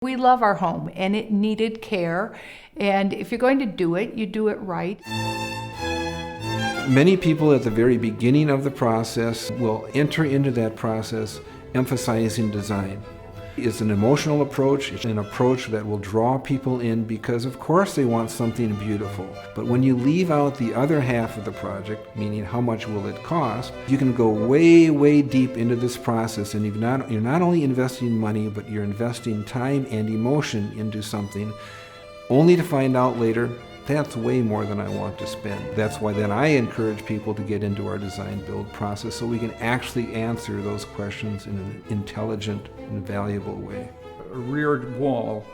We love our home and it needed care, and if you're going to do it, you do it right. Many people at the very beginning of the process will enter into that process emphasizing design. It's an emotional approach. It's an approach that will draw people in because, of course, they want something beautiful. But when you leave out the other half of the project, meaning how much will it cost, you can go way, way deep into this process, and you're not only investing money, but you're investing time and emotion into something, only to find out later, that's way more than I want to spend. That's why then I encourage people to get into our design build process so we can actually answer those questions in an intelligent and valuable way. A rear wall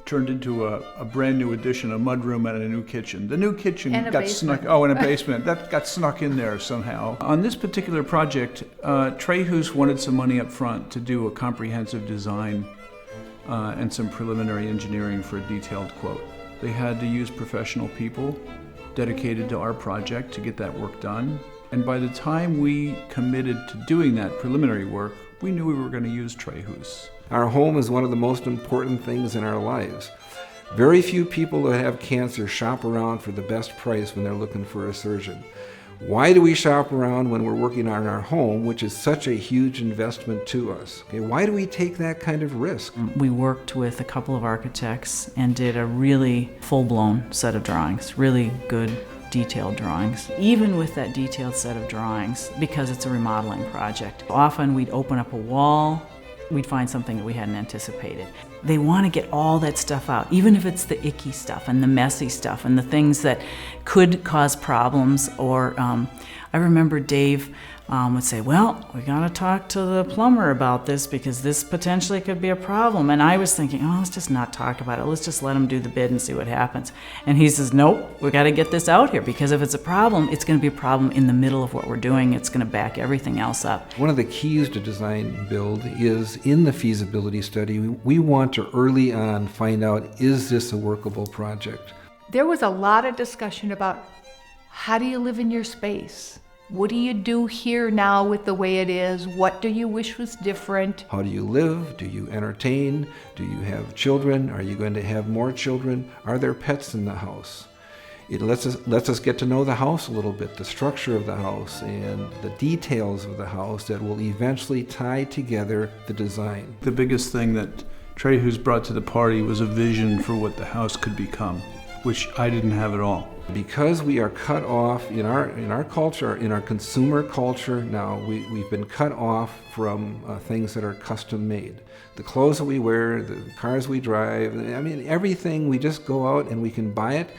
turned into a brand new addition, a mudroom and a new kitchen. The new kitchen got snuck, and a basement. That got snuck in there somehow. On this particular project, TreHus wanted some money up front to do a comprehensive design and some preliminary engineering for a detailed quote. They had to use professional people dedicated to our project to get that work done. And by the time we committed to doing that preliminary work, we knew we were going to use TreHus. Our home is one of the most important things in our lives. Very few people that have cancer shop around for the best price when they're looking for a surgeon. Why do we shop around when we're working on our home, which is such a huge investment to us? Okay, why do we take that kind of risk? We worked with a couple of architects and did a really full-blown set of drawings, really good detailed drawings. Even with that detailed set of drawings, because it's a remodeling project, often we'd open up a wall, we'd find something that we hadn't anticipated. They want to get all that stuff out, even if it's the icky stuff and the messy stuff and the things that could cause problems. Or I remember Dave would say, well, we got to talk to the plumber about this because this potentially could be a problem. And I was thinking, oh, let's just not talk about it. Let's just let him do the bid and see what happens. And he says, nope, we got to get this out here because if it's a problem, it's going to be a problem in the middle of what we're doing. It's going to back everything else up. One of the keys to design build is in the feasibility study, we want to early on find out, is this a workable project? There was a lot of discussion about how do you live in your space? What do you do here now with the way it is? What do you wish was different? How do you live? Do you entertain? Do you have children? Are you going to have more children? Are there pets in the house? It lets us get to know the house a little bit, the structure of the house and the details of the house that will eventually tie together the design. The biggest thing that TreHus brought to the party was a vision for what the house could become, which I didn't have at all. Because we are cut off in our culture, in our consumer culture now, we've been cut off from things that are custom made. The clothes that we wear, the cars we drive, I mean everything, we just go out and we can buy it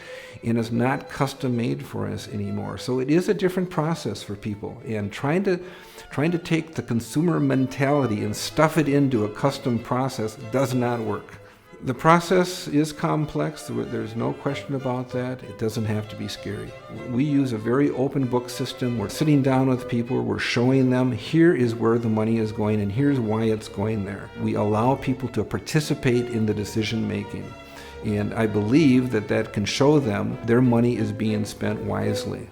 and it's not custom made for us anymore. So it is a different process for people, and trying to take the consumer mentality and stuff it into a custom process does not work. The process is complex, there's no question about that. It doesn't have to be scary. We use a very open book system. We're sitting down with people, we're showing them here is where the money is going and here's why it's going there. We allow people to participate in the decision making. And I believe that can show them their money is being spent wisely.